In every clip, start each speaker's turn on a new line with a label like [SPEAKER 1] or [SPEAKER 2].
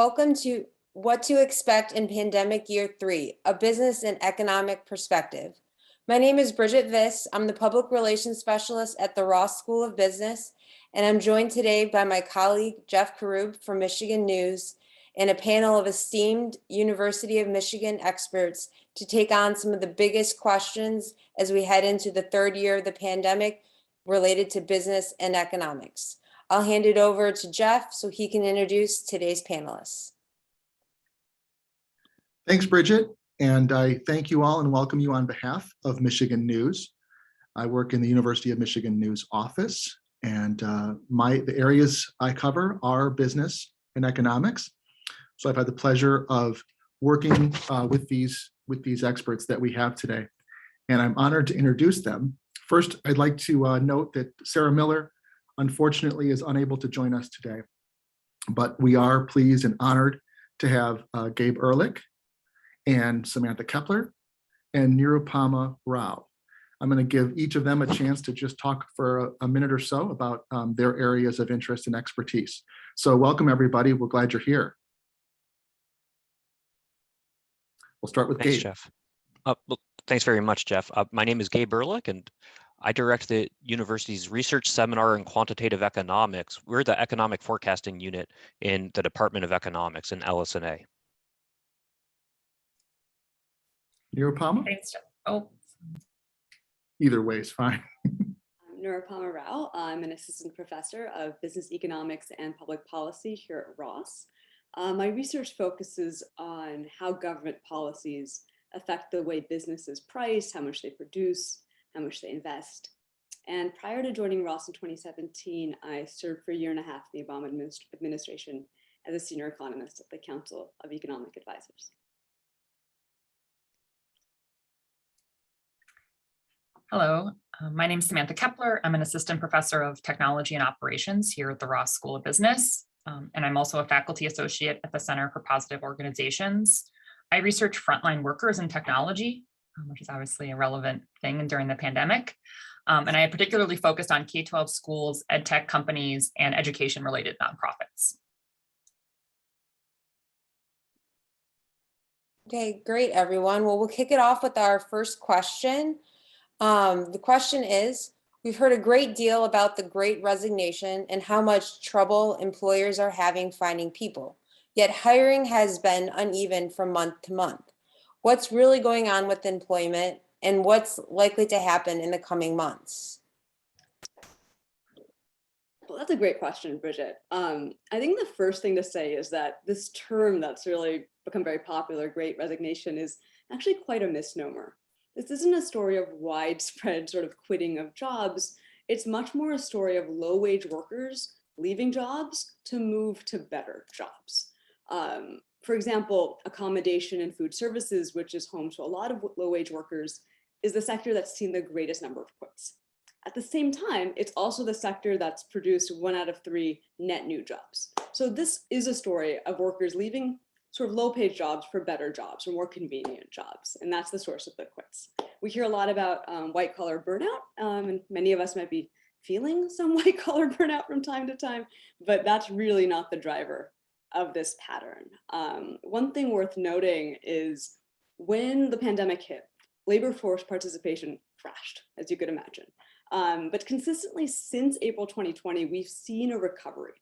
[SPEAKER 1] Welcome to What to Expect in Pandemic Year 3, a business and economic perspective. My name is Bridget Viss. I'm the Public Relations Specialist at the Ross School of Business, and I'm joined today by my colleague, Jeff Karub from Michigan News, and a panel of esteemed University of Michigan experts to take on some of the biggest questions as we head into the third year of the pandemic related to business and economics. I'll hand it over to Jeff so he can introduce today's panelists.
[SPEAKER 2] Thanks, Bridget. And I thank you all and welcome you on behalf of Michigan News. I work in the University of Michigan News office, and the areas I cover are business and economics. So I've had the pleasure of working with these experts that we have today, and I'm honored to introduce them. First, I'd like to note that Sarah Miller, unfortunately, is unable to join us today, but we are pleased and honored to have Gabe Ehrlich and Samantha Keppler and Nirupama Rao. I'm going to give each of them a chance to just talk for a minute or so about their areas of interest and expertise. So welcome, everybody. We're glad you're here. We'll start with
[SPEAKER 3] Thanks,
[SPEAKER 2] Gabe.
[SPEAKER 3] Jeff. Well, thanks very much, Jeff. My name is Gabe Ehrlich, and I direct the university's research seminar in quantitative economics. We're the economic forecasting unit in the Department of Economics in LS&A.
[SPEAKER 2] Nirupama?
[SPEAKER 4] Thanks, Jeff. Oh.
[SPEAKER 2] Either way is fine.
[SPEAKER 5] I'm Nirupama Rao. I'm an assistant professor of business economics and public policy here at Ross. My research focuses on how government policies affect the way businesses price, how much they produce, how much they invest. And prior to joining Ross in 2017, I served for a year and a half in the Obama administration as a senior economist at the Council of Economic Advisors.
[SPEAKER 4] Hello, my name is Samantha Keppler. I'm an assistant professor of technology and operations here at the Ross School of Business. And I'm also a faculty associate at the Center for Positive Organizations. I research frontline workers in technology, which is obviously a relevant thing during the pandemic. And I particularly focused on K-12 schools, ed tech companies, and education-related nonprofits.
[SPEAKER 1] Okay, great, everyone. Well, we'll kick it off with our first question. The question is, we've heard a great deal about the Great Resignation and how much trouble employers are having finding people, yet hiring has been uneven from month to month. What's really going on with employment and what's likely to happen in the coming months?
[SPEAKER 5] Well, that's a great question, Bridget. I think the first thing to say is that this term that's really become very popular, Great Resignation, is actually quite a misnomer. This isn't a story of widespread sort of quitting of jobs. It's much more a story of low-wage workers leaving jobs to move to better jobs. For example, accommodation and food services, which is home to a lot of low-wage workers, is the sector that's seen the greatest number of quits. At the same time, it's also the sector that's produced 1 out of 3 net new jobs. So this is a story of workers leaving sort of low-paid jobs for better jobs or more convenient jobs, and that's the source of the quits. We hear a lot about white-collar burnout, and many of us might be feeling some white-collar burnout from time to time, but that's really not the driver of this pattern. One thing worth noting is when the pandemic hit, labor force participation crashed, as you could imagine. But consistently since April 2020, we've seen a recovery.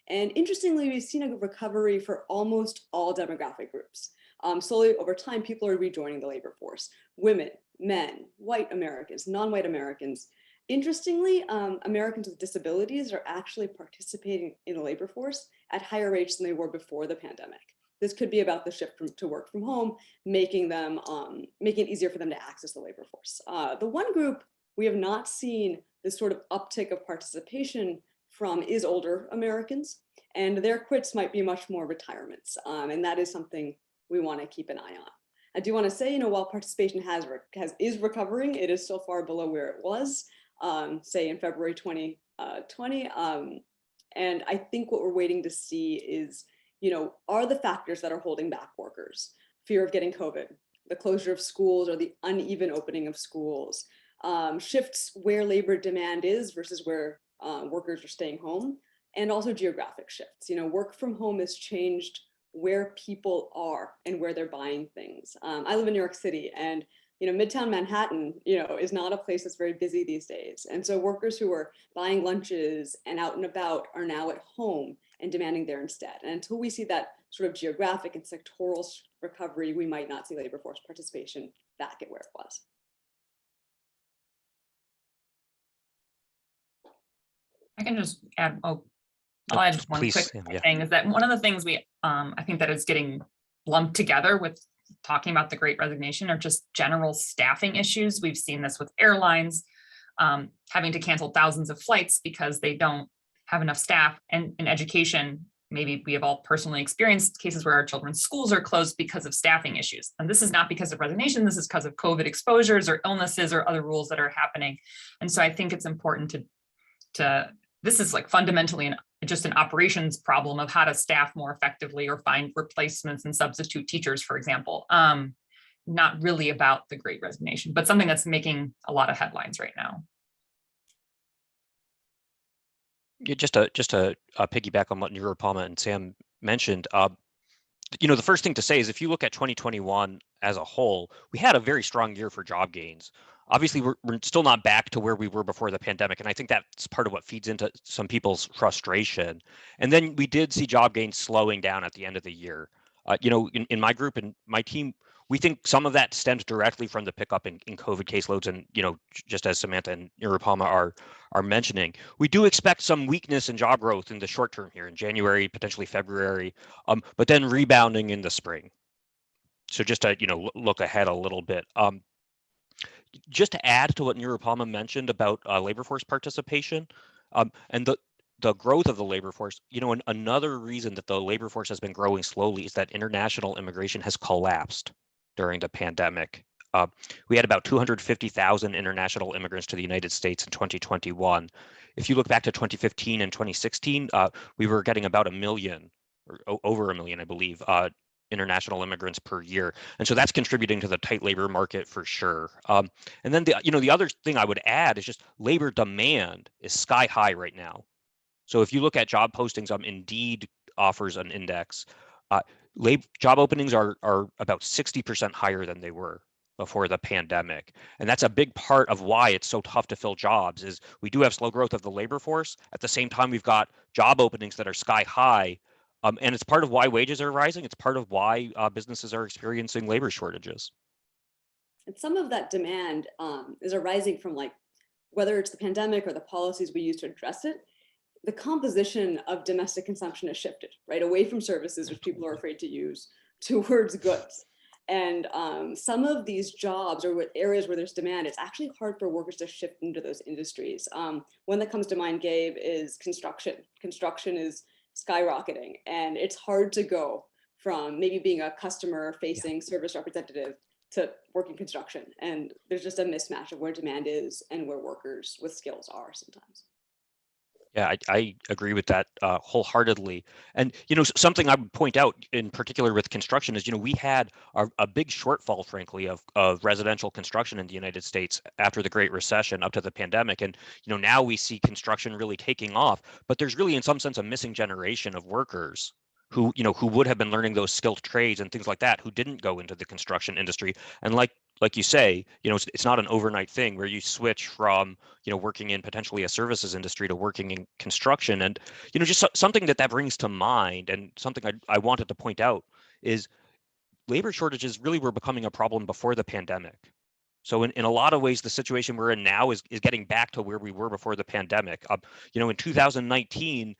[SPEAKER 5] And interestingly, we've seen a recovery for almost all demographic groups. Slowly over time, people are rejoining the labor force. Women, men, white Americans, non-white Americans. Interestingly, Americans with disabilities are actually participating in the labor force at higher rates than they were before the pandemic. This could be about the shift to work from home, making it easier for them to access the labor force. The one group we have not seen this sort of uptick of participation from is older Americans, and their quits might be much more retirements, and that is something we want to keep an eye on. I do want to say, while participation is recovering, it is still far below where it was, say in February 2020, and I think what we're waiting to see is, are the factors that are holding back workers? Fear of getting COVID, the closure of schools or the uneven opening of schools, shifts where labor demand is versus where workers are staying home, and also geographic shifts. Work from home has changed where people are and where they're buying things. I live in New York City, and Midtown Manhattan, is not a place that's very busy these days. And so workers who are buying lunches and out and about are now at home and demanding there instead. And until we see that sort of geographic and sectoral recovery, we might not see labor force participation back at where it was.
[SPEAKER 4] I can just add, I'll add just one
[SPEAKER 3] Please,
[SPEAKER 4] quick
[SPEAKER 3] yeah.
[SPEAKER 4] thing, is that one of the things I think that is getting lumped together with talking about the Great Resignation are just general staffing issues. We've seen this with airlines having to cancel thousands of flights because they don't have enough staff. And in education, maybe we have all personally experienced cases where our children's schools are closed because of staffing issues. And this is not because of resignation, this is because of COVID exposures or illnesses or other rules that are happening. And so I think it's important to this is like fundamentally just an operations problem of how to staff more effectively or find replacements and substitute teachers, for example. Not really about the Great Resignation, but something that's making a lot of headlines right now.
[SPEAKER 3] Yeah, just to piggyback on what Nirupama and Sam mentioned, the first thing to say is if you look at 2021 as a whole, we had a very strong year for job gains. Obviously, we're still not back to where we were before the pandemic, and I think that's part of what feeds into some people's frustration. And then we did see job gains slowing down at the end of the year. In my group and my team, we think some of that stems directly from the pickup in COVID caseloads, and just as Samantha and Nirupama are mentioning, we do expect some weakness in job growth in the short term here in January, potentially February, but then rebounding in the spring. So just to look ahead a little bit. Just to add to what Nirupama mentioned about labor force participation and the growth of the labor force, and another reason that the labor force has been growing slowly is that international immigration has collapsed during the pandemic. We had about 250,000 international immigrants to the United States in 2021. If you look back to 2015 and 2016, we were getting about 1 million, or over 1 million, I believe, international immigrants per year. And so that's contributing to the tight labor market for sure. And then the other thing I would add is just labor demand is sky high right now. So if you look at job postings, Indeed offers an index. Job openings are about 60% higher than they were before the pandemic. And that's a big part of why it's so tough to fill jobs is we do have slow growth of the labor force. At the same time, we've got job openings that are sky high. And it's part of why wages are rising. It's part of why businesses are experiencing labor shortages.
[SPEAKER 5] And some of that demand is arising from whether it's the pandemic or the policies we use to address it, the composition of domestic consumption has shifted, right? Away from services, which people are afraid to use, towards goods. And some of these jobs or areas where there's demand, it's actually hard for workers to shift into those industries. One that comes to mind, Gabe, is construction. Construction is skyrocketing, and it's hard to go from maybe being a customer-facing service representative to working construction. And there's just a mismatch of where demand is and where workers with skills are sometimes.
[SPEAKER 3] Yeah, I agree with that wholeheartedly. And, something I would point out in particular with construction is, we had a big shortfall, frankly, of residential construction in the United States after the Great Recession up to the pandemic. And, now we see construction really taking off, but there's really in some sense a missing generation of workers who would have been learning those skilled trades and things like that, who didn't go into the construction industry. And like you say, it's not an overnight thing where you switch from, working in potentially a services industry to working in construction. And, just something that brings to mind, and something I wanted to point out is labor shortages really were becoming a problem before the pandemic. So in a lot of ways, the situation we're in now is getting back to where we were before the pandemic. In 2019,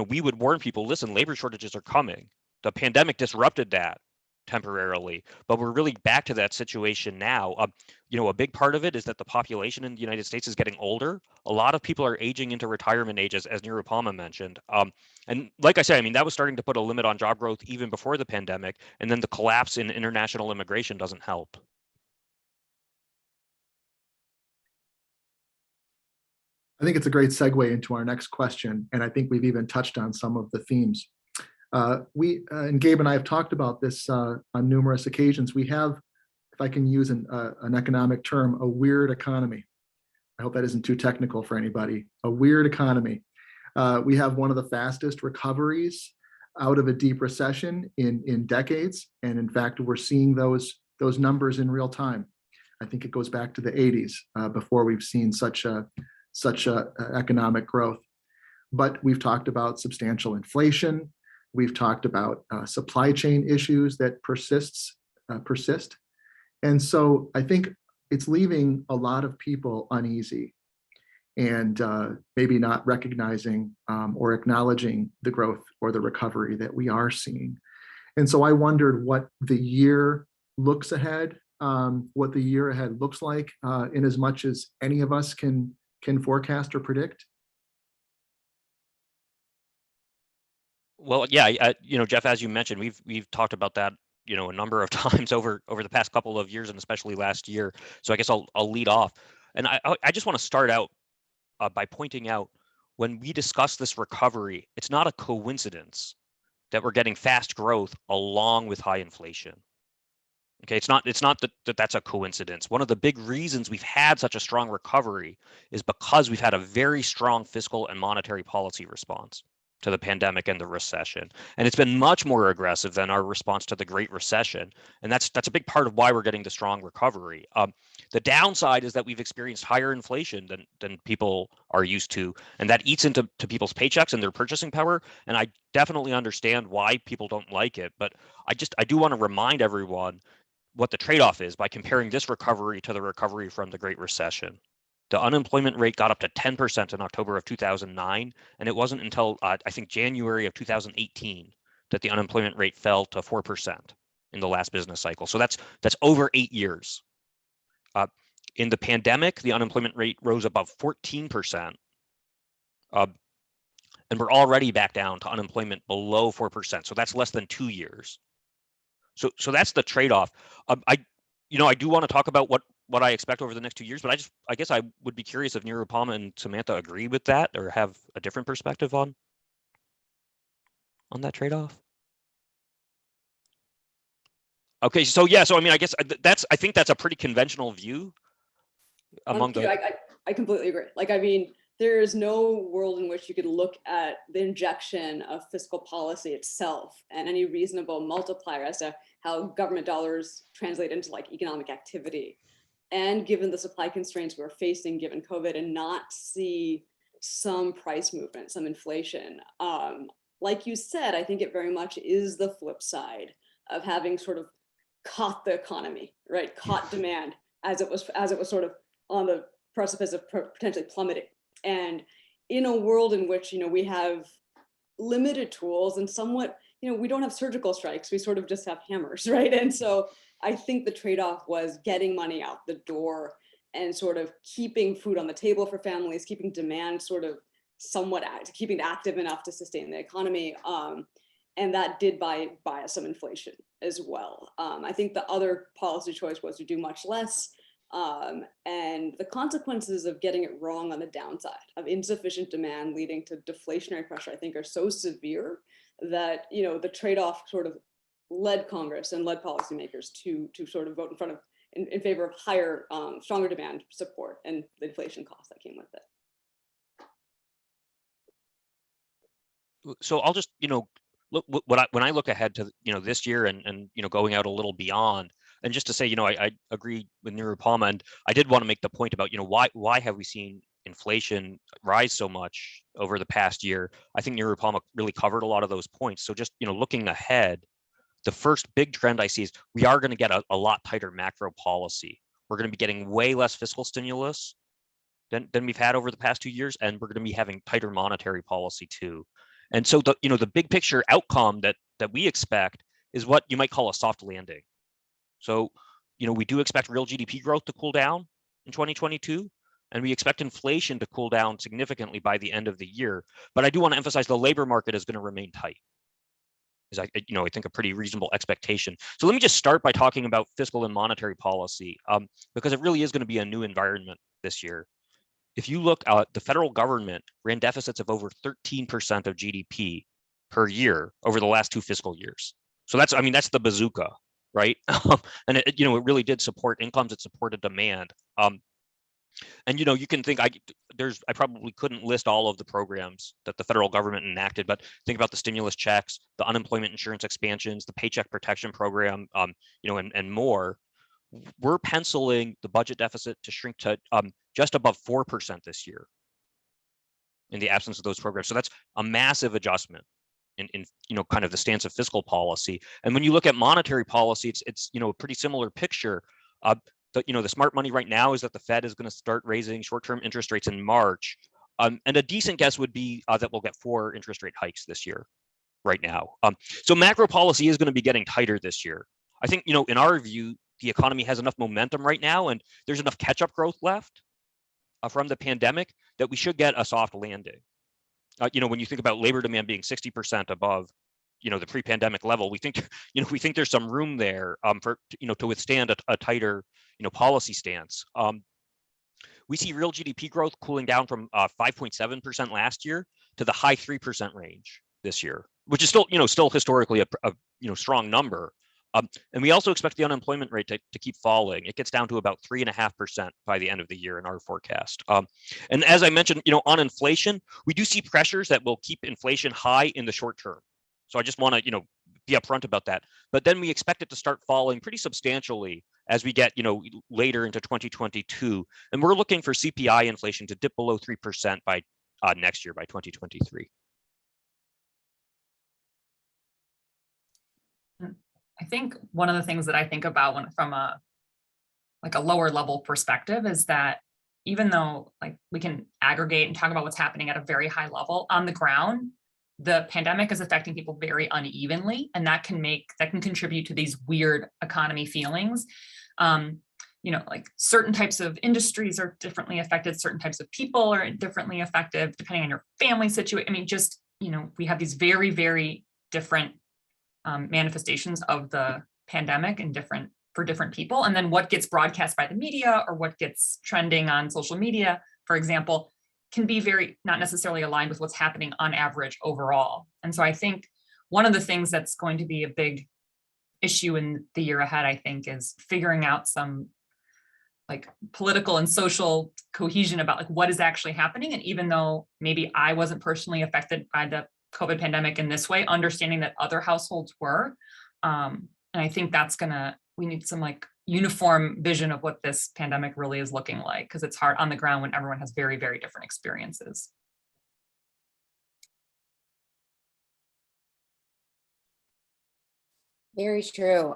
[SPEAKER 3] we would warn people, listen, labor shortages are coming. The pandemic disrupted that temporarily, but we're really back to that situation now. A big part of it is that the population in the United States is getting older. A lot of people are aging into retirement ages, as Nirupama mentioned. And like I said, that was starting to put a limit on job growth even before the pandemic. And then the collapse in international immigration doesn't help.
[SPEAKER 2] I think it's a great segue into our next question, and I think we've even touched on some of the themes. And Gabe and I have talked about this on numerous occasions. We have, if I can use an economic term, a weird economy. I hope that isn't too technical for anybody. A weird economy. We have one of the fastest recoveries out of a deep recession in decades. And in fact, we're seeing those numbers in real time. I think it goes back to the 80s before we've seen such economic growth. But we've talked about substantial inflation. We've talked about supply chain issues that persist. And so I think it's leaving a lot of people uneasy and maybe not recognizing or acknowledging the growth or the recovery that we are seeing. And so I wondered what the year looks ahead, what the year ahead looks like, in as much as any of us can forecast or predict.
[SPEAKER 3] Well, yeah, Jeff, as you mentioned, we've talked about that, a number of times over the past couple of years, and especially last year. So I guess I'll lead off, and I just want to start out by pointing out, when we discuss this recovery, it's not a coincidence that we're getting fast growth along with high inflation. Okay, it's not that that's a coincidence. One of the big reasons we've had such a strong recovery is because we've had a very strong fiscal and monetary policy response to the pandemic and the recession. And it's been much more aggressive than our response to the Great Recession. And that's a big part of why we're getting the strong recovery. The downside is that we've experienced higher inflation than people are used to, and that eats into people's paychecks and their purchasing power. And I definitely understand why people don't like it, but I do want to remind everyone what the trade-off is by comparing this recovery to the recovery from the Great Recession. The unemployment rate got up to 10% in October of 2009, and it wasn't until I think January of 2018 that the unemployment rate fell to 4% in the last business cycle. So that's over 8 years. In the pandemic, the unemployment rate rose above 14%, and we're already back down to unemployment below 4%. So that's less than 2 years. So that's the trade-off. I do want to talk about what I expect over the next 2 years, but I guess I would be curious if Nirupama and Samantha agree with that or have a different perspective on that trade-off. Okay, so yeah, so I mean, I guess I think that's a pretty conventional view among
[SPEAKER 5] I completely agree. Like, I mean, there is no world in which you could look at the injection of fiscal policy itself and any reasonable multiplier as to how government dollars translate into like economic activity. And given the supply constraints we're facing, given COVID, and not see some price movement, some inflation. Like you said, I think it very much is the flip side of having sort of caught the economy, right? Caught demand as it was sort of on the precipice of potentially plummeting. And in a world in which, we have limited tools and somewhat, we don't have surgical strikes, we sort of just have hammers, right? And so I think the trade-off was getting money out the door and sort of keeping food on the table for families, keeping demand sort of somewhat keeping it active enough to sustain the economy. And that did buy us some inflation as well. I think the other policy choice was to do much less. And the consequences of getting it wrong on the downside of insufficient demand leading to deflationary pressure, I think, are so severe that, the trade-off sort of led Congress and led policymakers to sort of vote in favor of higher, stronger demand support and the inflation costs that came with
[SPEAKER 3] it. So I'll just, look when I look ahead to, this year and going out a little beyond, and just to say, I agree with Nirupama, and I did want to make the point about, why have we seen inflation rise so much over the past year? I think Nirupama really covered a lot of those points. So just, looking ahead, the first big trend I see is we are going to get a lot tighter macro policy. We're going to be getting way less fiscal stimulus than we've had over the past 2 years, and we're going to be having tighter monetary policy too. And so the big picture outcome that we expect is what you might call a soft landing. So, we do expect real GDP growth to cool down in 2022, and we expect inflation to cool down significantly by the end of the year. But I do want to emphasize the labor market is going to remain tight. Is I think a pretty reasonable expectation. So let me just start by talking about fiscal and monetary policy, because it really is going to be a new environment this year. If you look at the federal government ran deficits of over 13% of GDP per year over the last 2 fiscal years. So that's the bazooka, right? And it really did support incomes, it supported demand. And you can think I probably couldn't list all of the programs that the federal government enacted, but think about the stimulus checks, the unemployment insurance expansions, the paycheck protection program, and more. We're penciling the budget deficit to shrink to just above 4% this year in the absence of those programs. So that's a massive adjustment in kind of the stance of fiscal policy. And when you look at monetary policy, it's a pretty similar picture. The smart money right now is that the Fed is going to start raising short-term interest rates in March. And a decent guess would be that we'll get 4 interest rate hikes this year right now. So macro policy is going to be getting tighter this year. I think, in our view, the economy has enough momentum right now, and there's enough catch-up growth left from the pandemic that we should get a soft landing. When you think about labor demand being 60% above, the pre-pandemic level, we think there's some room there for to withstand a tighter policy stance. We see real GDP growth cooling down from 5.7% last year to the high 3% range this year, which is still historically a strong number. And we also expect the unemployment rate to keep falling. It gets down to about 3.5% by the end of the year in our forecast. And as I mentioned, on inflation, we do see pressures that will keep inflation high in the short term. So I just want to, be upfront about that. But then we expect it to start falling pretty substantially as we get, later into 2022. And we're looking for CPI inflation to dip below 3% by next year, by 2023.
[SPEAKER 4] I think one of the things that I think about from a lower level perspective is that even though we can aggregate and talk about what's happening at a very high level on the ground, the pandemic is affecting people very unevenly, and that can contribute to these weird economy feelings. Certain types of industries are differently affected, certain types of people are differently affected depending on your family situation. I mean, we have these very, very different manifestations of the pandemic and for different people. And then what gets broadcast by the media or what gets trending on social media, for example, can be very not necessarily aligned with what's happening on average overall. And so I think one of the things that's going to be a big issue in the year ahead, I think, is figuring out some political and social cohesion about what is actually happening. And even though maybe I wasn't personally affected by the COVID pandemic in this way, understanding that other households were. And I think we need some uniform vision of what this pandemic really is looking like, because it's hard on the ground when everyone has very, very different experiences.
[SPEAKER 1] Very true.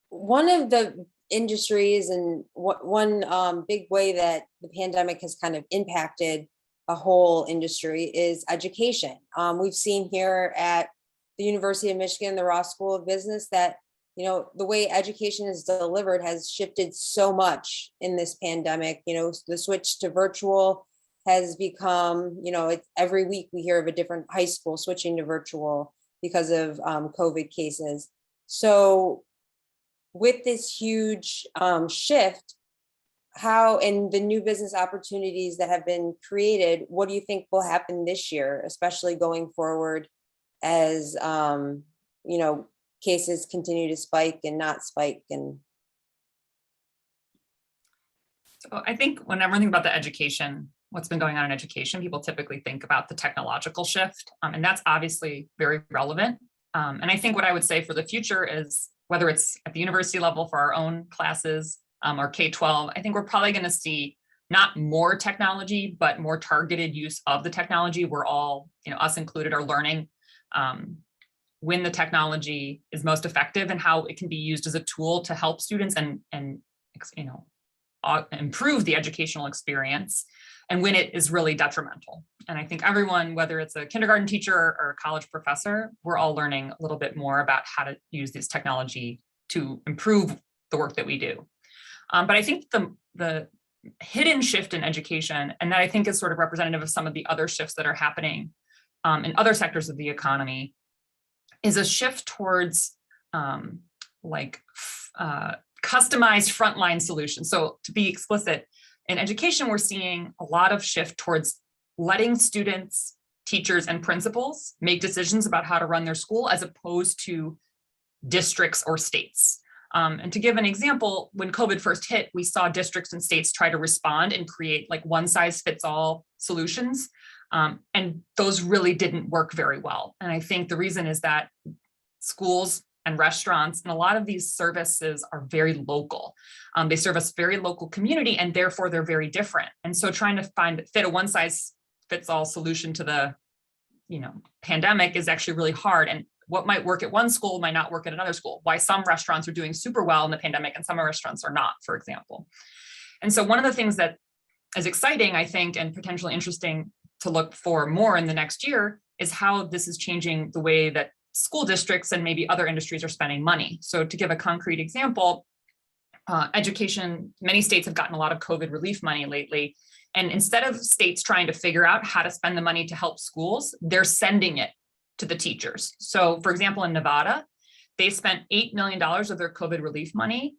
[SPEAKER 1] One of the industries and one big way that the pandemic has kind of impacted a whole industry is education. We've seen here at the University of Michigan, the Ross School of Business, that the way education is delivered has shifted so much in this pandemic. The switch to virtual has become, it's every week we hear of a different high school switching to virtual because of COVID cases. So with this huge shift, how and the new business opportunities that have been created, what do you think will happen this year, especially going forward as cases continue to spike and not spike? And
[SPEAKER 4] so I think whenever I think about the education, what's been going on in education, people typically think about the technological shift, and that's obviously very relevant. And I think what I would say for the future is, whether it's at the university level for our own classes or K-12, I think we're probably going to see not more technology, but more targeted use of the technology. We're all, us included, are learning when the technology is most effective and how it can be used as a tool to help students and improve the educational experience, and when it is really detrimental. And I think everyone, whether it's a kindergarten teacher or a college professor, we're all learning a little bit more about how to use this technology to improve the work that we do. But I think the hidden shift in education, and that I think is sort of representative of some of the other shifts that are happening in other sectors of the economy, is a shift towards customized frontline solutions. So to be explicit, in education, we're seeing a lot of shift towards letting students, teachers, and principals make decisions about how to run their school, as opposed to districts or states. And to give an example, when COVID first hit, we saw districts and states try to respond and create like one size fits all solutions. And those really didn't work very well. And I think the reason is that schools and restaurants and a lot of these services are very local. They service very local community, and therefore they're very different. And so trying to fit a one size fits all solution to the pandemic is actually really hard. And what might work at one school might not work at another school. Why some restaurants are doing super well in the pandemic and some restaurants are not, for example. And so one of the things that is exciting, I think, and potentially interesting to look for more in the next year is how this is changing the way that school districts and maybe other industries are spending money. So to give a concrete example, education, many states have gotten a lot of COVID relief money lately. And instead of states trying to figure out how to spend the money to help schools, they're sending it to the teachers. So for example, in Nevada, they spent $8 million of their COVID relief money.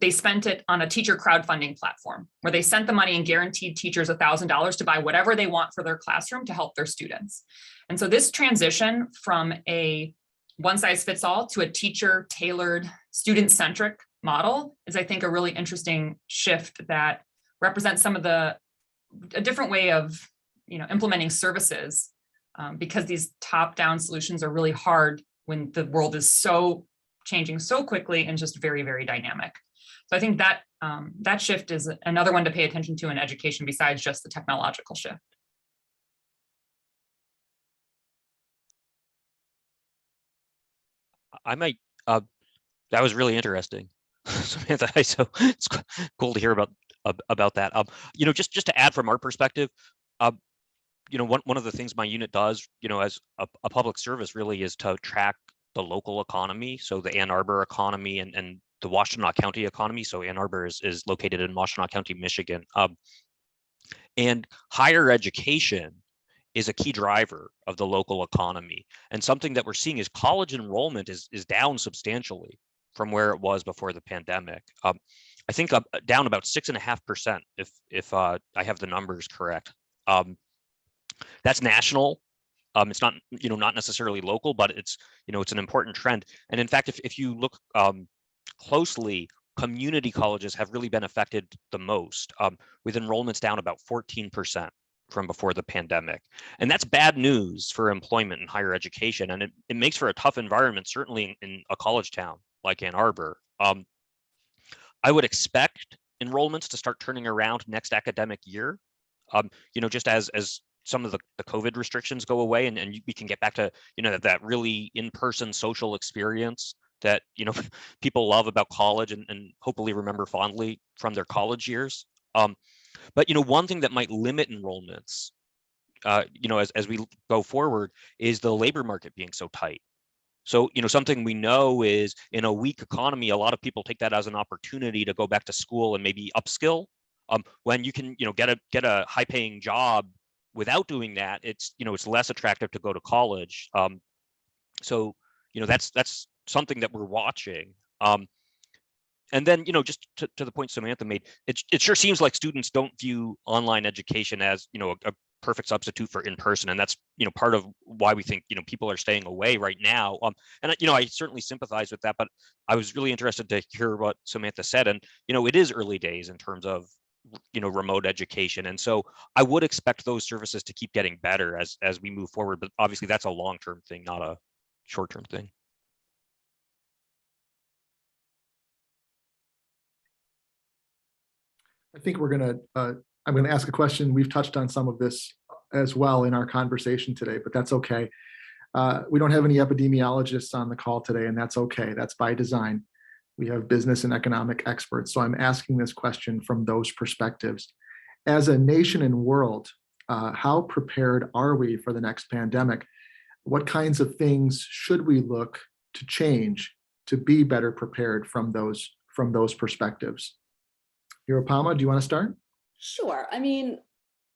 [SPEAKER 4] They spent it on a teacher crowdfunding platform where they sent the money and guaranteed teachers $1,000 to buy whatever they want for their classroom to help their students. And so this transition from a one size fits all to a teacher tailored student-centric model is, I think, a really interesting shift that represents some of a different way of implementing services, because these top-down solutions are really hard when the world is so changing so quickly and just very, very dynamic. So I think that that shift is another one to pay attention to in education besides just the technological shift.
[SPEAKER 3] I might, that was really interesting. Samantha, so it's cool to hear about that. Just to add from our perspective, one of the things my unit does, as a public service really is to track the local economy. So the Ann Arbor economy and the Washtenaw County economy. So Ann Arbor is located in Washtenaw County, Michigan. And higher education is a key driver of the local economy. And something that we're seeing is college enrollment is down substantially from where it was before the pandemic. I think down about 6.5%, if I have the numbers correct. That's national. It's not, not necessarily local, but it's an important trend. And in fact, if you look closely, community colleges have really been affected the most, with enrollments down about 14% from before the pandemic. And that's bad news for employment in higher education. And it makes for a tough environment, certainly in a college town like Ann Arbor. I would expect enrollments to start turning around next academic year, just as some of the COVID restrictions go away and we can get back to, that really in-person social experience that, people love about college and hopefully remember fondly from their college years. But, one thing that might limit enrollments, as we go forward is the labor market being so tight. So, something we know is in a weak economy, a lot of people take that as an opportunity to go back to school and maybe upskill. When you can, get a high-paying job without doing that, it's less attractive to go to college. So, that's something that we're watching. And then, just to the point Samantha made, it sure seems like students don't view online education as, a perfect substitute for in-person. And that's, part of why we think, people are staying away right now. And, I certainly sympathize with that, but I was really interested to hear what Samantha said. And, it is early days in terms of, remote education. And so I would expect those services to keep getting better as we move forward. But obviously that's a long-term thing, not a short-term thing.
[SPEAKER 2] I think I'm going to ask a question. We've touched on some of this as well in our conversation today, but that's okay. We don't have any epidemiologists on the call today, and that's okay. That's by design. We have business and economic experts. So I'm asking this question from those perspectives. As a nation and world, how prepared are we for the next pandemic? What kinds of things should we look to change to be better prepared from those perspectives? Nirupama, do you want to start?
[SPEAKER 5] Sure. I mean,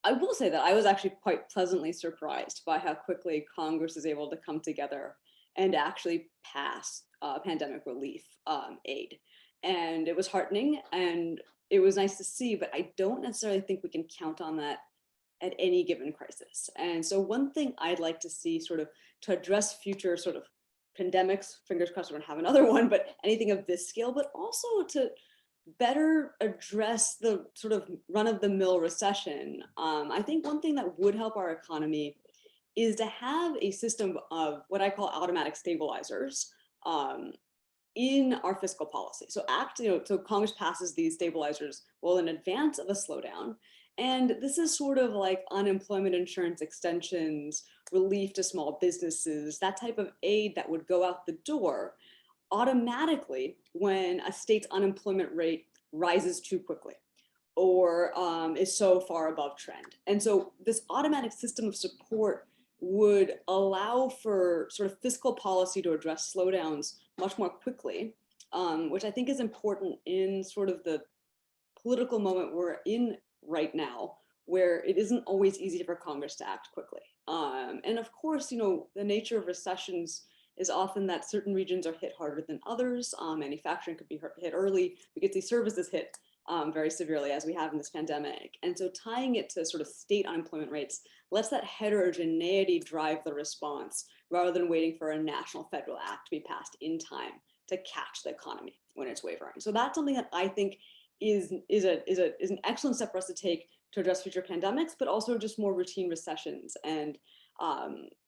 [SPEAKER 5] I will say that I was actually quite pleasantly surprised by how quickly Congress is able to come together and actually pass pandemic relief aid. And it was heartening and it was nice to see, but I don't necessarily think we can count on that at any given crisis. And so one thing I'd like to see sort of to address future sort of pandemics, fingers crossed we're gonna have another one, but anything of this scale, but also to better address the sort of run-of-the-mill recession. I think one thing that would help our economy is to have a system of what I call automatic stabilizers in our fiscal policy. So so Congress passes these stabilizers well in advance of a slowdown. And this is sort of like unemployment insurance extensions, relief to small businesses, that type of aid that would go out the door automatically when a state's unemployment rate rises too quickly or is so far above trend. And so this automatic system of support would allow for sort of fiscal policy to address slowdowns much more quickly, which I think is important in sort of the political moment we're in right now, where it isn't always easy for Congress to act quickly. And of course, the nature of recessions is often that certain regions are hit harder than others. Manufacturing could be hit early. We could see services hit very severely as we have in this pandemic. And so tying it to sort of state unemployment rates lets that heterogeneity drive the response rather than waiting for a national federal act to be passed in time to catch the economy when it's wavering. So that's something that I think is an excellent step for us to take to address future pandemics, but also just more routine recessions. And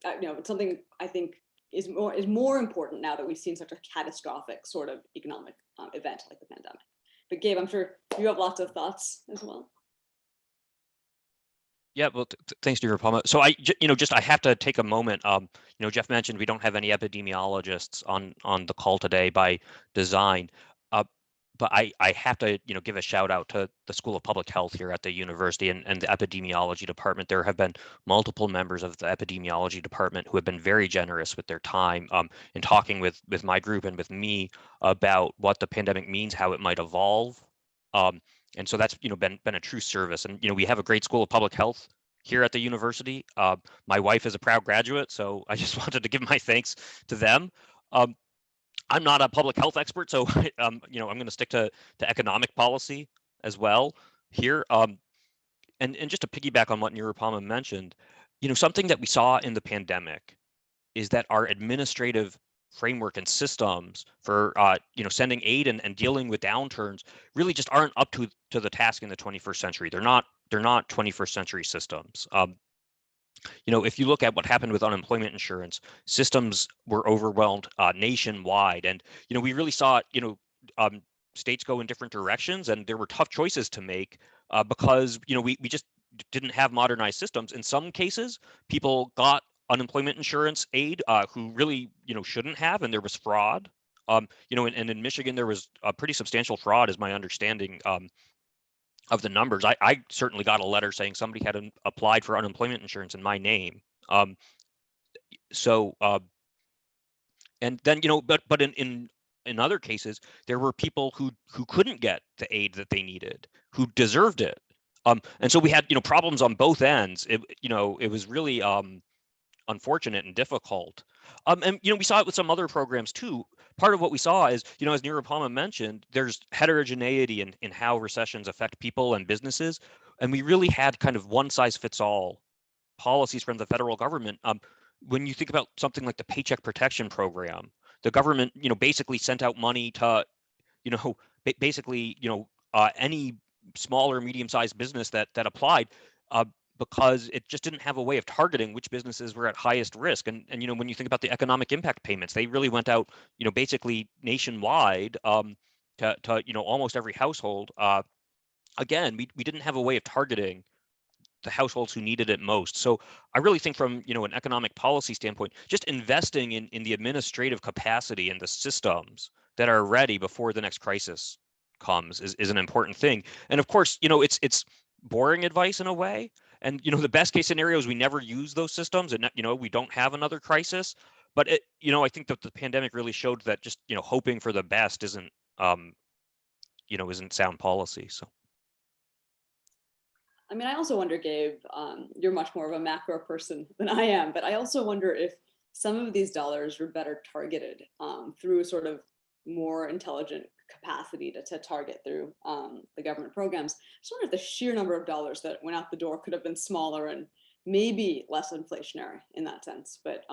[SPEAKER 5] it's something I think is more important now that we've seen such a catastrophic sort of economic event like the pandemic. But Gabe, I'm sure you have lots of thoughts as well.
[SPEAKER 3] Yeah, well, thanks, Nirupama. So I have to take a moment. Jeff mentioned we don't have any epidemiologists on the call today by design. But I have to, give a shout out to the School of Public Health here at the university and the epidemiology department. There have been multiple members of the epidemiology department who have been very generous with their time in talking with my group and with me about what the pandemic means, how it might evolve. And so that's, been a true service. And, we have a great School of Public Health here at the university. My wife is a proud graduate, so I just wanted to give my thanks to them. I'm not a public health expert, so I'm going to stick to economic policy as well here. And just to piggyback on what Nirupama mentioned, something that we saw in the pandemic is that our administrative framework and systems for sending aid and dealing with downturns really just aren't up to the task in the 21st century. They're not 21st century systems. If you look at what happened with unemployment insurance, systems were overwhelmed nationwide. And, we really saw, states go in different directions, and there were tough choices to make because, we just didn't have modernized systems. In some cases, people got unemployment insurance aid who really, shouldn't have, and there was fraud. And in Michigan, there was a pretty substantial fraud, is my understanding. Of the numbers, I certainly got a letter saying somebody had applied for unemployment insurance in my name. And then, but in other cases, there were people who couldn't get the aid that they needed, who deserved it. And so we had, problems on both ends. It was really unfortunate and difficult. And we saw it with some other programs too. Part of what we saw is, as Nirupama mentioned, there's heterogeneity in how recessions affect people and businesses, and we really had kind of one size fits all policies from the federal government. When you think about something like the Paycheck Protection Program, the government, basically sent out money to, any small or medium-sized business that applied. Because it just didn't have a way of targeting which businesses were at highest risk. And when you think about the economic impact payments, they really went out, basically nationwide to almost every household. Again, we didn't have a way of targeting the households who needed it most. So I really think from, an economic policy standpoint, just investing in the administrative capacity and the systems that are ready before the next crisis comes is an important thing. And of course, it's boring advice in a way. And, the best case scenario is we never use those systems and, we don't have another crisis. But, I think that the pandemic really showed that just, hoping for the best isn't sound policy. So.
[SPEAKER 5] I mean, I also wonder, Gabe, you're much more of a macro person than I am, but I also wonder if some of these dollars were better targeted through sort of more intelligent capacity to target through the government programs. I just wonder if the sheer number of dollars that went out the door could have been smaller and maybe less inflationary in that sense, but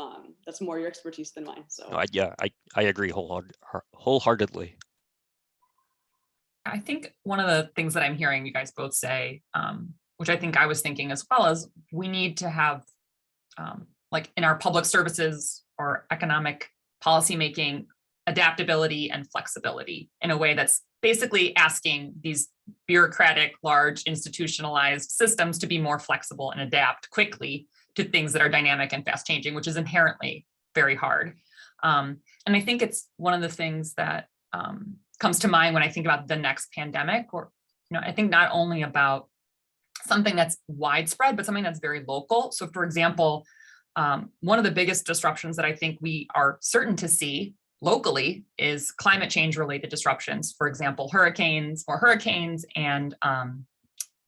[SPEAKER 5] that's more your expertise than mine. So
[SPEAKER 3] Yeah, I agree wholeheartedly.
[SPEAKER 4] I think one of the things that I'm hearing you guys both say, which I think I was thinking as well, is we need to have, like in our public services or economic policymaking, adaptability and flexibility in a way that's basically asking these bureaucratic, large institutionalized systems to be more flexible and adapt quickly to things that are dynamic and fast changing, which is inherently very hard. And I think it's one of the things that comes to mind when I think about the next pandemic, or, I think not only about something that's widespread, but something that's very local. So for example, one of the biggest disruptions that I think we are certain to see locally is climate change related disruptions. For example, hurricanes and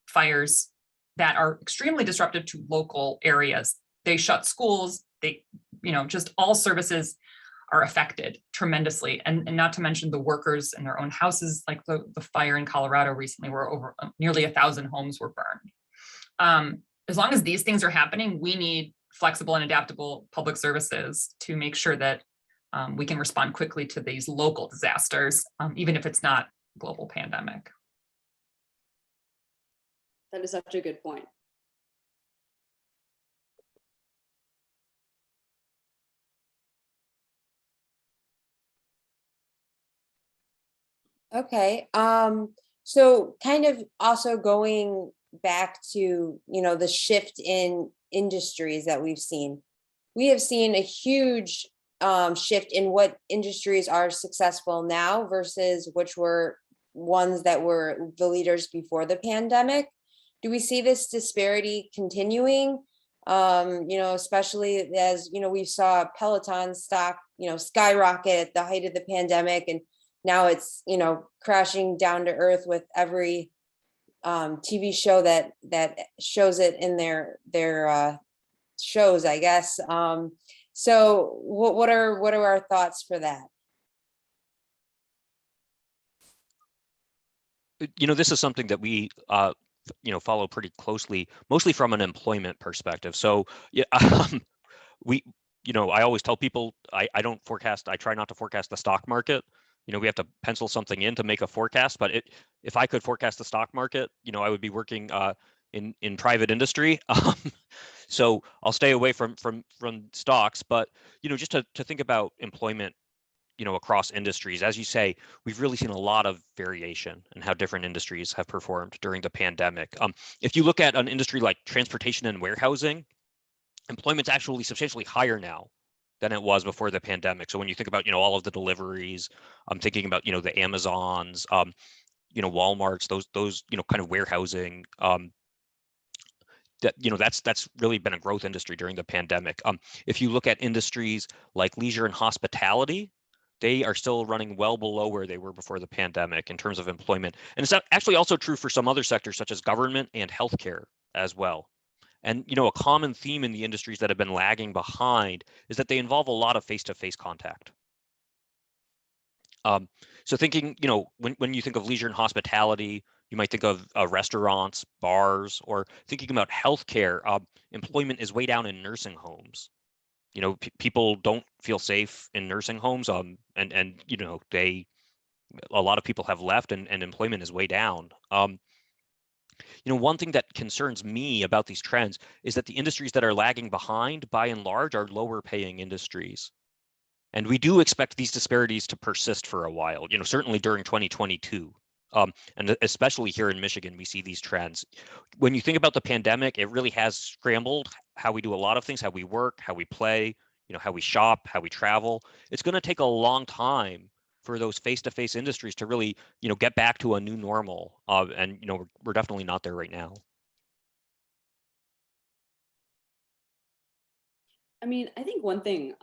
[SPEAKER 4] fires that are extremely disruptive to local areas. They shut schools, just all services are affected tremendously. And not to mention the workers in their own houses, like the fire in Colorado recently where over nearly 1,000 homes were burned. As long as these things are happening, we need flexible and adaptable public services to make sure that we can respond quickly to these local disasters, even if it's not a global pandemic.
[SPEAKER 5] that is such a good point.
[SPEAKER 1] Okay. So kind of also going back to, the shift in industries that we've seen. We have seen a huge shift in what industries are successful now versus which were ones that were the leaders before the pandemic. Do we see this disparity continuing? Especially as, we saw Peloton stock, skyrocket at the height of the pandemic, and now it's, crashing down to earth with every TV show that shows it in their shows, I guess. So what are our thoughts for that?
[SPEAKER 3] This is something that we follow pretty closely, mostly from an employment perspective. So yeah, I always tell people I try not to forecast the stock market. We have to pencil something in to make a forecast, but if I could forecast the stock market, I would be working in private industry. So I'll stay away from stocks, but just to think about employment, across industries, as you say, we've really seen a lot of variation in how different industries have performed during the pandemic. If you look at an industry like transportation and warehousing, employment's actually substantially higher now than it was before the pandemic. So when you think about, all of the deliveries, I'm thinking about, the Amazons, Walmarts, those, kind of warehousing, that's really been a growth industry during the pandemic. If you look at industries like leisure and hospitality, they are still running well below where they were before the pandemic in terms of employment. And it's actually also true for some other sectors such as government and healthcare as well. And, a common theme in the industries that have been lagging behind is that they involve a lot of face-to-face contact. So thinking, when you think of leisure and hospitality, you might think of restaurants, bars, or thinking about healthcare, employment is way down in nursing homes. People don't feel safe in nursing homes, and a lot of people have left, and employment is way down. One thing that concerns me about these trends is that the industries that are lagging behind, by and large, are lower paying industries. And we do expect these disparities to persist for a while, certainly during 2022. And especially here in Michigan, we see these trends. When you think about the pandemic, it really has scrambled how we do a lot of things, how we work, how we play, how we shop, how we travel. It's going to take a long time for those face-to-face industries to really, get back to a new normal. And, we're definitely not there right now.
[SPEAKER 5] I mean, I think one thing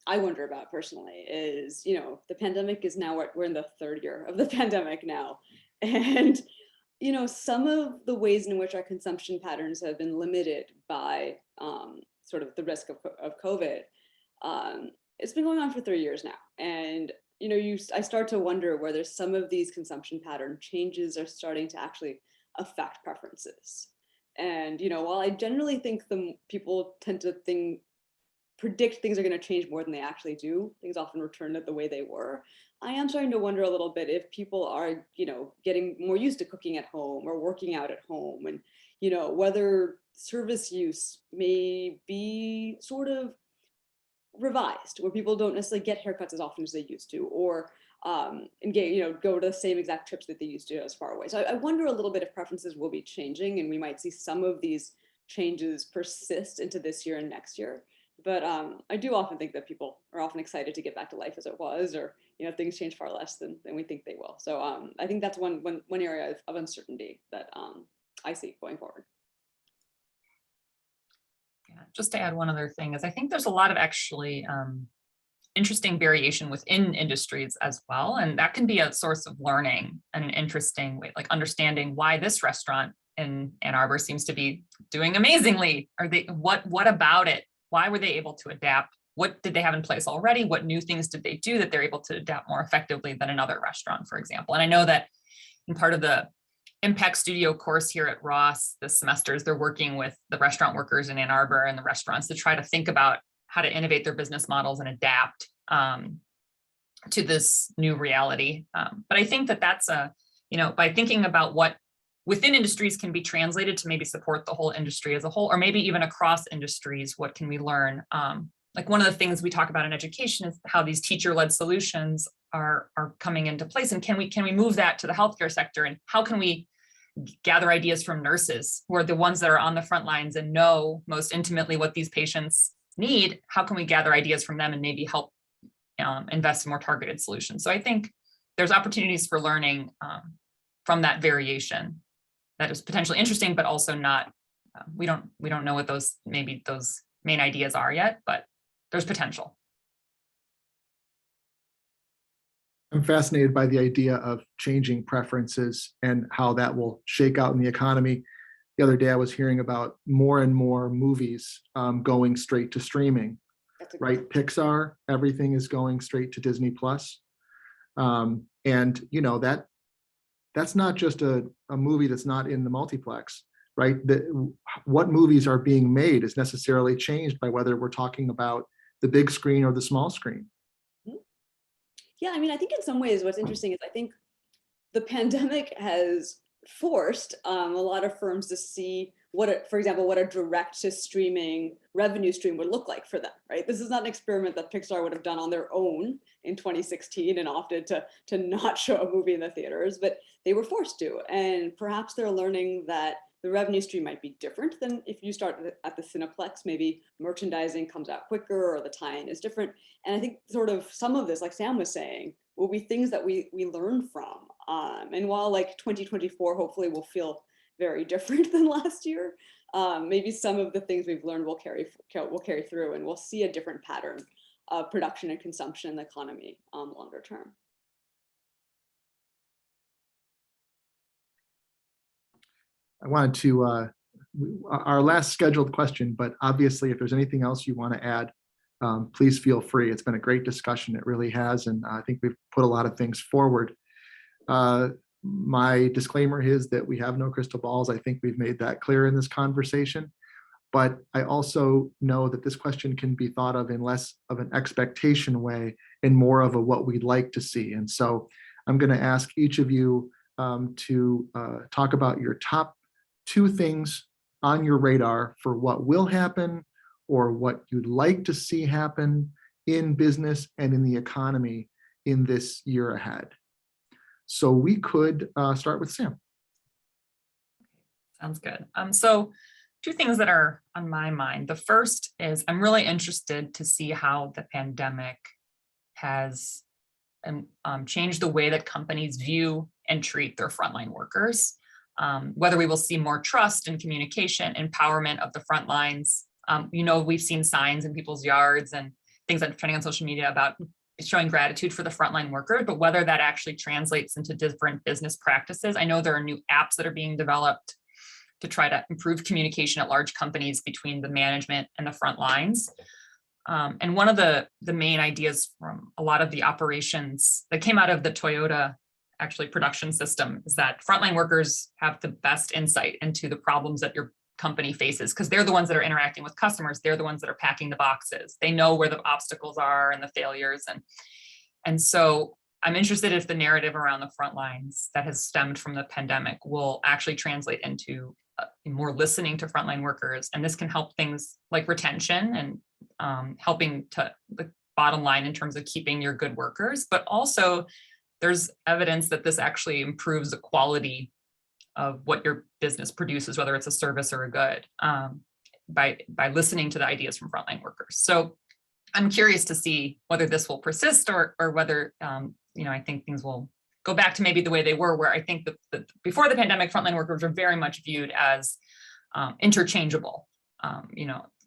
[SPEAKER 5] I wonder about personally is, the pandemic is now, we're in the third year of the pandemic now. And, some of the ways in which our consumption patterns have been limited by sort of the risk of COVID, it's been going on for 3 years now. And, I start to wonder whether some of these consumption pattern changes are starting to actually affect preferences. And, while I generally think the people tend to predict things are going to change more than they actually do, things often return to the way they were. I am starting to wonder a little bit if people are, getting more used to cooking at home or working out at home, and, whether service use may be sort of revised, where people don't necessarily get haircuts as often as they used to, or go to the same exact trips that they used to as far away. So I wonder a little bit if preferences will be changing, and we might see some of these changes persist into this year and next year. But I do often think that people are often excited to get back to life as it was, or things change far less than we think they will. So I think that's one area of uncertainty that I see going forward.
[SPEAKER 4] Yeah, just to add one other thing is I think there's a lot of actually interesting variation within industries as well. And that can be a source of learning and an interesting way, like understanding why this restaurant in Ann Arbor seems to be doing amazingly. What about it? Why were they able to adapt? What did they have in place already? What new things did they do that they're able to adapt more effectively than another restaurant, for example? And I know that in part of the Impact Studio course here at Ross this semester, they're working with the restaurant workers in Ann Arbor and the restaurants to try to think about how to innovate their business models and adapt to this new reality. But I think that that's by thinking about what within industries can be translated to maybe support the whole industry as a whole, or maybe even across industries, what can we learn? Like one of the things we talk about in education is how these teacher-led solutions are coming into place, and can we move that to the healthcare sector, and how can we gather ideas from nurses who are the ones that are on the front lines and know most intimately what these patients need? How can we gather ideas from them and maybe help invest in more targeted solutions? So I think there's opportunities for learning from that variation that is potentially interesting, but also not. We don't know what those main ideas are yet, but there's potential.
[SPEAKER 2] I'm fascinated by the idea of changing preferences and how that will shake out in the economy. The other day I was hearing about more and more movies going straight to streaming, right? Pixar, everything is going straight to Disney Plus. And that's not just a movie that's not in the multiplex, right? What movies are being made is necessarily changed by whether we're talking about the big screen or the small screen.
[SPEAKER 5] Yeah, I mean, I think in some ways what's interesting is I think the pandemic has forced a lot of firms to see for example, what a direct to streaming revenue stream would look like for them, right? This is not an experiment that Pixar would have done on their own in 2016 and opted to not show a movie in the theaters, but they were forced to. And perhaps they're learning that the revenue stream might be different than if you start at the Cineplex. Maybe merchandising comes out quicker or the tie-in is different. And I think sort of some of this, like Sam was saying, will be things that we learn from. And while like 2024 hopefully will feel very different than last year, maybe some of the things we've learned will carry through, and we'll see a different pattern of production and consumption in the economy longer term.
[SPEAKER 2] I wanted to, our last scheduled question, but obviously if there's anything else you want to add, please feel free. It's been a great discussion. It really has. And I think we've put a lot of things forward. My disclaimer is that we have no crystal balls. I think we've made that clear in this conversation. But I also know that this question can be thought of in less of an expectation way and more of a what we'd like to see. And so I'm going to ask each of you to talk about your top 2 things on your radar for what will happen or what you'd like to see happen in business and in the economy in this year ahead. So we could start with Sam.
[SPEAKER 4] Sounds good. So 2 things that are on my mind. The first is I'm really interested to see how the pandemic has changed the way that companies view and treat their frontline workers. Whether we will see more trust and communication, empowerment of the front lines. We've seen signs in people's yards and things that are trending on social media about showing gratitude for the frontline workers, but whether that actually translates into different business practices. I know there are new apps that are being developed to try to improve communication at large companies between the management and the front lines. And one of the main ideas from a lot of the operations that came out of the Toyota production system is that frontline workers have the best insight into the problems that your company faces, because they're the ones that are interacting with customers. They're the ones that are packing the boxes. They know where the obstacles are and the failures. And so I'm interested if the narrative around the front lines that has stemmed from the pandemic will actually translate into more listening to frontline workers. And this can help things like retention and helping to the bottom line in terms of keeping your good workers, but also there's evidence that this actually improves the quality of what your business produces, whether it's a service or a good, by listening to the ideas from frontline workers. So I'm curious to see whether this will persist or whether, I think things will go back to maybe the way they were, where I think that before the pandemic, frontline workers were very much viewed as interchangeable.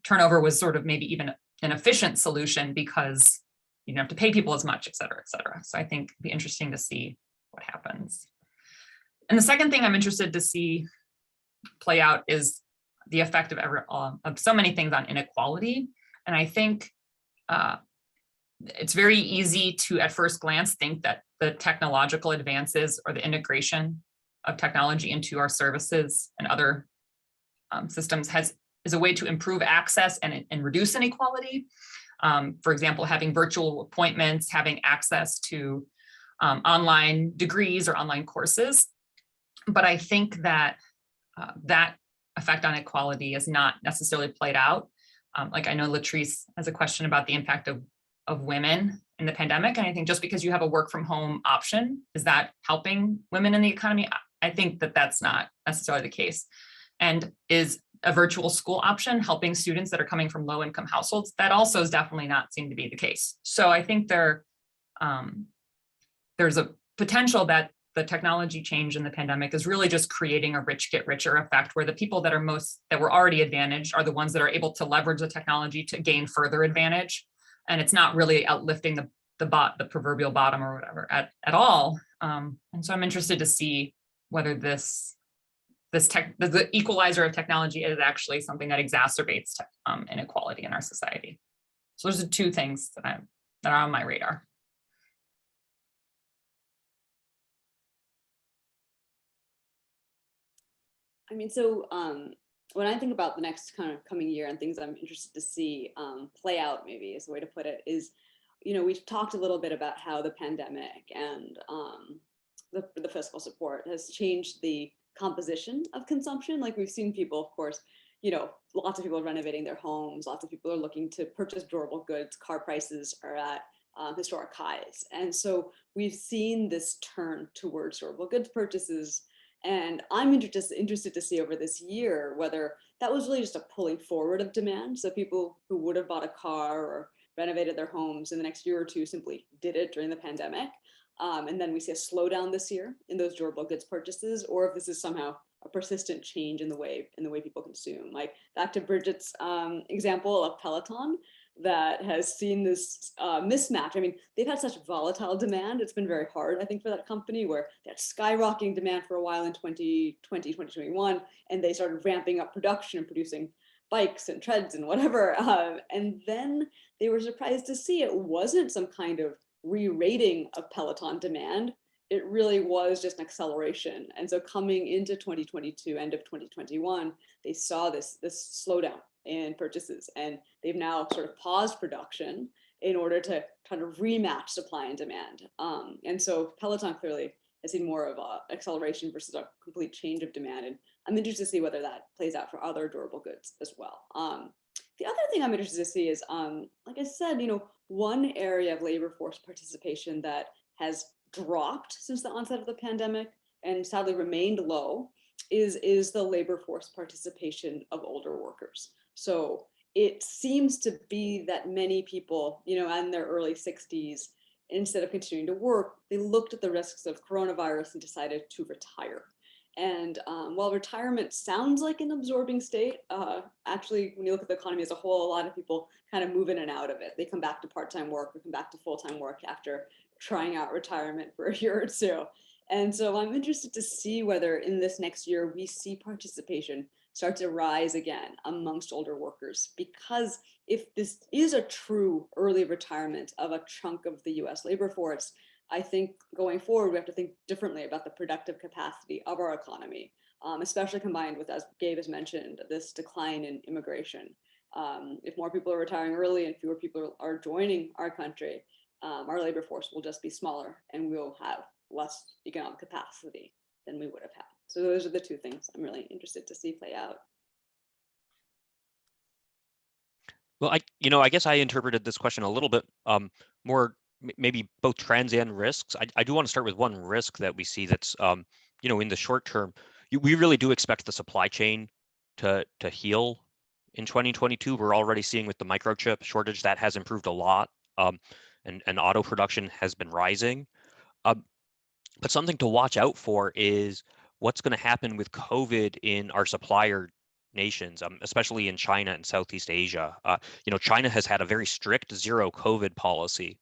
[SPEAKER 4] Turnover was sort of maybe even an efficient solution because you don't have to pay people as much, et cetera, et cetera. So I think it'd be interesting to see what happens. And the second thing I'm interested to see play out is the effect of so many things on inequality. And I think it's very easy to, at first glance, think that the technological advances or the integration of technology into our services and other systems is a way to improve access and reduce inequality. For example, having virtual appointments, having access to online degrees or online courses. But I think that that effect on equality is not necessarily played out. Like I know Latrice has a question about the impact of women in the pandemic. And I think just because you have a work from home option, is that helping women in the economy? I think that that's not necessarily the case. And is a virtual school option helping students that are coming from low income households? That also is definitely not seem to be the case. So I think there's a potential that the technology change in the pandemic is really just creating a rich get richer effect, where the people that were already advantaged are the ones that are able to leverage the technology to gain further advantage. And it's not really outlifting the proverbial bottom or whatever at all. And so I'm interested to see whether the equalizer of technology is actually something that exacerbates inequality in our society. So those are two things that are on my radar.
[SPEAKER 5] I mean, so when I think about the next kind of coming year and things I'm interested to see play out, maybe is a way to put it, is, we've talked a little bit about how the pandemic and the fiscal support has changed the composition of consumption. Like we've seen people, of course, lots of people are renovating their homes, lots of people are looking to purchase durable goods, car prices are at historic highs. And so we've seen this turn towards durable goods purchases. And I'm interested to see over this year whether that was really just a pulling forward of demand. So people who would have bought a car or renovated their homes in the next year or two simply did it during the pandemic. And then we see a slowdown this year in those durable goods purchases, or if this is somehow a persistent change in the way people consume. Like back to Bridget's example of Peloton, that has seen this mismatch. I mean, they've had such volatile demand. It's been very hard, I think, for that company, where they had skyrocketing demand for a while in 2020, 2021, and they started ramping up production and producing bikes and treads and whatever. And then they were surprised to see it wasn't some kind of re-rating of Peloton demand. It really was just an acceleration. And so coming into 2022, end of 2021, they saw this slowdown in purchases, and they've now sort of paused production in order to kind of rematch supply and demand. And so Peloton clearly has seen more of an acceleration versus a complete change of demand. And I'm interested to see whether that plays out for other durable goods as well. The other thing I'm interested to see is, like I said, one area of labor force participation that has dropped since the onset of the pandemic and sadly remained low is the labor force participation of older workers. So it seems to be that many people, in their early 60s, instead of continuing to work, they looked at the risks of coronavirus and decided to retire. And while retirement sounds like an absorbing state, actually, when you look at the economy as a whole, a lot of people kind of move in and out of it. They come back to part-time work or come back to full-time work after trying out retirement for a year or two. And so I'm interested to see whether in this next year we see participation start to rise again amongst older workers, because if this is a true early retirement of a chunk of the US labor force, I think going forward, we have to think differently about the productive capacity of our economy. especially combined with, as Gabe has mentioned, this decline in immigration. If more people are retiring early and fewer people are joining our country, our labor force will just be smaller and we'll have less economic capacity than we would have had. So those are the two things I'm really interested to see play out.
[SPEAKER 3] Well, I guess I interpreted this question a little bit more, maybe both trends and risks. I do want to start with one risk that we see that's, in the short term, we really do expect the supply chain to heal in 2022. We're already seeing with the microchip shortage that has improved a lot, and auto production has been rising. But something to watch out for is what's going to happen with COVID in our supplier nations, especially in China and Southeast Asia. China has had a very strict zero COVID policy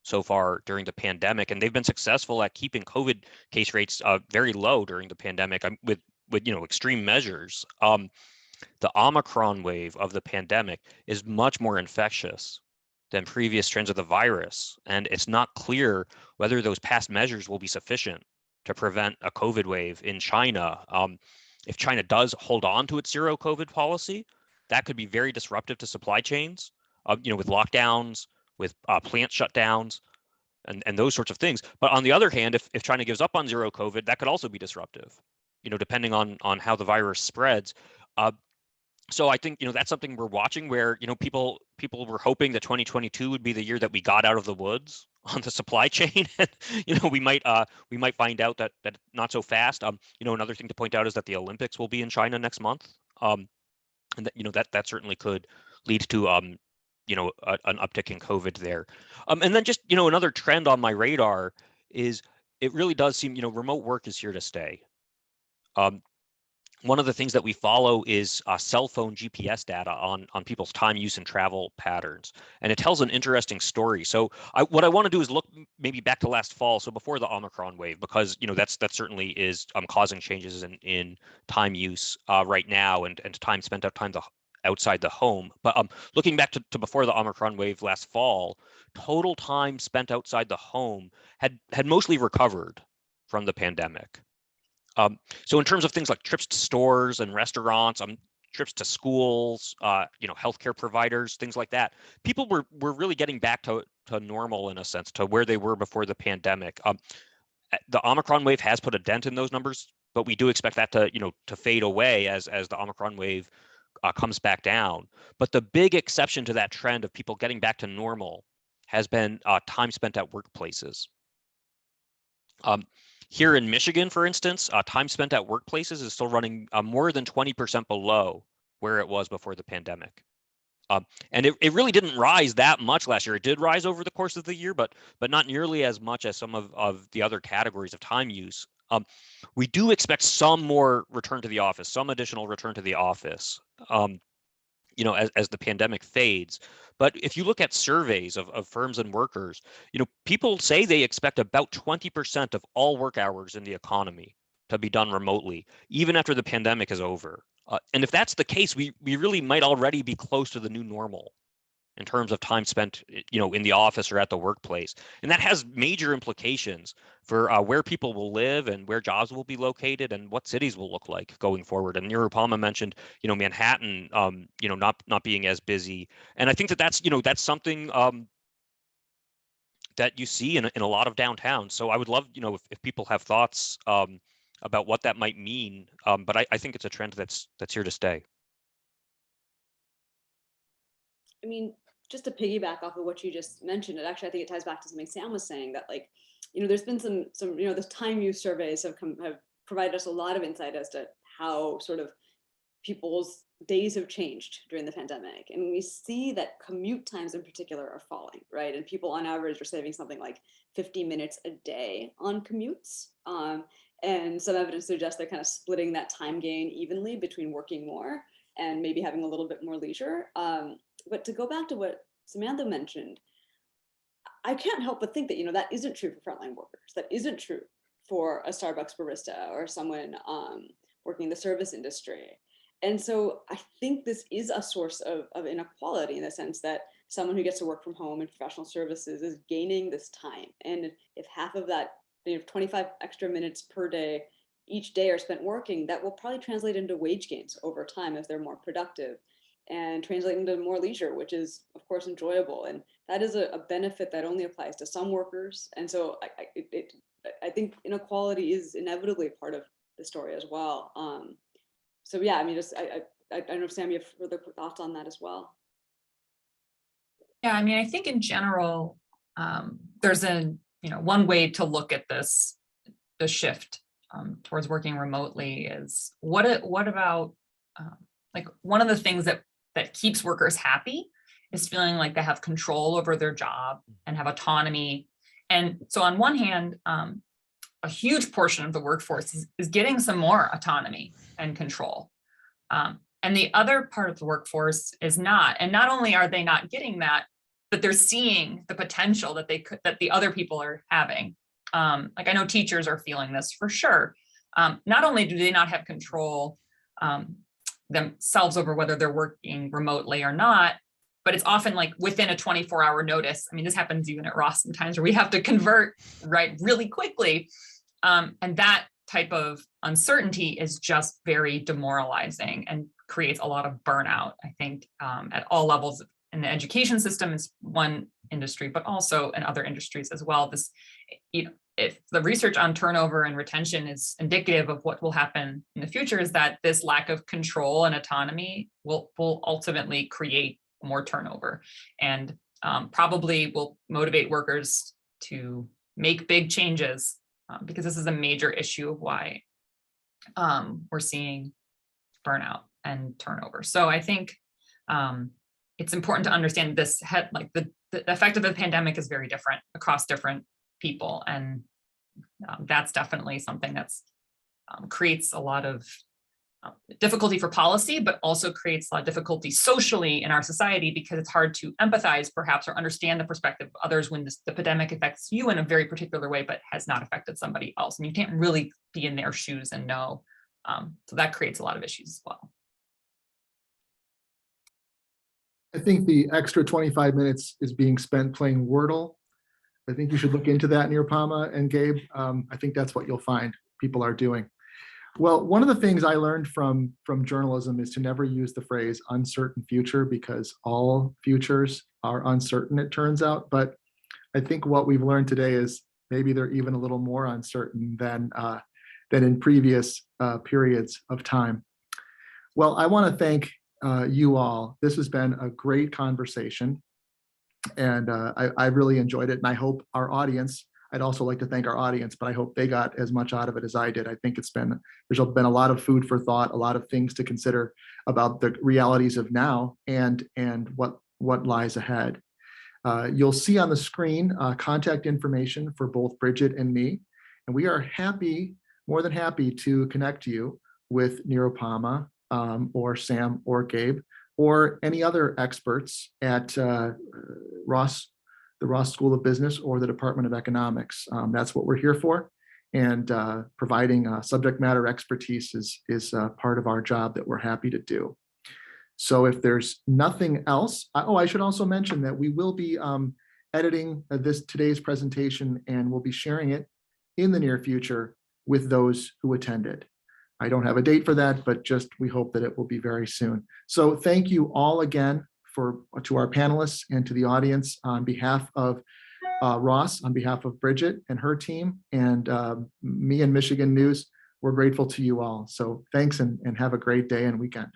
[SPEAKER 3] so far during the pandemic, and they've been successful at keeping COVID case rates very low during the pandemic with extreme measures. The Omicron wave of the pandemic is much more infectious than previous trends of the virus, and it's not clear whether those past measures will be sufficient to prevent a COVID wave in China. If China does hold on to its zero COVID policy, that could be very disruptive to supply chains, with lockdowns, with plant shutdowns, and those sorts of things. But on the other hand, if China gives up on zero COVID, that could also be disruptive, depending on how the virus spreads. So I think that's something we're watching, where people were hoping that 2022 would be the year that we got out of the woods on the supply chain. we might find out that not so fast. Another thing to point out is that the Olympics will be in China next month, and that certainly could lead to an uptick in COVID there. And then just another trend on my radar is it really does seem remote work is here to stay. One of the things that we follow is cell phone GPS data on people's time use and travel patterns, and it tells an interesting story. So what I want to do is look maybe back to last fall, so before the Omicron wave, because that certainly is causing changes in time use right now, and time spent outside the home. But looking back to before the Omicron wave last fall, total time spent outside the home had mostly recovered from the pandemic. So in terms of things like trips to stores and restaurants, trips to schools, healthcare providers, things like that, people were really getting back to normal, in a sense, to where they were before the pandemic. The Omicron wave has put a dent in those numbers, but we do expect that to fade away as the Omicron wave comes back down. But the big exception to that trend of people getting back to normal has been time spent at workplaces. Here in Michigan, for instance, time spent at workplaces is still running more than 20% below where it was before the pandemic. And it really didn't rise that much last year. It did rise over the course of the year, but not nearly as much as some of the other categories of time use. We do expect some more return to the office, some additional return to the office, as the pandemic fades. But if you look at surveys of firms and workers, people say they expect about 20% of all work hours in the economy to be done remotely, even after the pandemic is over. And if that's the case, we really might already be close to the new normal in terms of time spent, in the office or at the workplace. And that has major implications for where people will live and where jobs will be located and what cities will look like going forward. And Nirupama mentioned, Manhattan, not being as busy. And I think that's something that you see in a lot of downtowns. So I would love, if people have thoughts about what that might mean. But I think it's a trend that's here to stay.
[SPEAKER 5] I mean, just to piggyback off of what you just mentioned, I think it ties back to something Sam was saying, that there's been some the time use surveys have provided us a lot of insight as to how sort of people's days have changed during the pandemic. And we see that commute times in particular are falling, right? And people on average are saving something like 50 minutes a day on commutes. And some evidence suggests they're kind of splitting that time gain evenly between working more and maybe having a little bit more leisure. But to go back to what Samantha mentioned, I can't help but think that, that isn't true for frontline workers. That isn't true for a Starbucks barista or someone working in the service industry. And so I think this is a source of inequality, in the sense that someone who gets to work from home in professional services is gaining this time. And if half of that, 25 extra minutes per day each day are spent working, that will probably translate into wage gains over time if they're more productive, and translate into more leisure, which is of course enjoyable. And that is a benefit that only applies to some workers. And so I think inequality is inevitably part of the story as well. So yeah, I mean, I don't know if Sam, you have further thoughts on that as well.
[SPEAKER 4] Yeah, I mean, I think in general, there's one way to look at this, the shift towards working remotely is what about like one of the things that keeps workers happy is feeling like they have control over their job and have autonomy. And so on one hand, a huge portion of the workforce is getting some more autonomy and control. And the other part of the workforce is not. And not only are they not getting that, but they're seeing the potential that that the other people are having. Like I know teachers are feeling this for sure. Not only do they not have control themselves over whether they're working remotely or not, but it's often like within a 24-hour notice. I mean, this happens even at Ross sometimes where we have to convert really quickly. And that type of uncertainty is just very demoralizing and creates a lot of burnout, I think, at all levels. In the education system is one industry, but also in other industries as well. This, if the research on turnover and retention is indicative of what will happen in the future, is that this lack of control and autonomy will ultimately create more turnover, and probably will motivate workers to make big changes, because this is a major issue of why we're seeing burnout and turnover. So I think it's important to understand this the effect of the pandemic is very different across different people. And that's definitely something that's creates a lot of difficulty for policy, but also creates a lot of difficulty socially in our society, because it's hard to empathize perhaps or understand the perspective of others when the pandemic affects you in a very particular way, but has not affected somebody else. And you can't really be in their shoes and know. So that creates a lot of issues as well.
[SPEAKER 2] I think the extra 25 minutes is being spent playing Wordle. I think you should look into that, Nirupama and Gabe. I think that's what you'll find people are doing. Well, one of the things I learned from journalism is to never use the phrase uncertain future, because all futures are uncertain, it turns out. But I think what we've learned today is maybe they're even a little more uncertain than in previous periods of time. Well, I want to thank you all. This has been a great conversation, and I really enjoyed it. And I hope our audience, I'd also like to thank our audience, but I hope they got as much out of it as I did. I think there's been a lot of food for thought, a lot of things to consider about the realities of now and what lies ahead. You'll see on the screen contact information for both Bridget and me, and we are more than happy to connect you with Nirupama or Sam or Gabe or any other experts at the Ross School of Business or the Department of Economics. That's what we're here for. And providing subject matter expertise is part of our job that we're happy to do. So if there's nothing else, I should also mention that we will be editing today's presentation, and we'll be sharing it in the near future with those who attended. I don't have a date for that, but just we hope that it will be very soon. So thank you all again to our panelists and to the audience on behalf of Ross, on behalf of Bridget and her team, and me and Michigan News. We're grateful to you all. So thanks, and have a great day and weekend.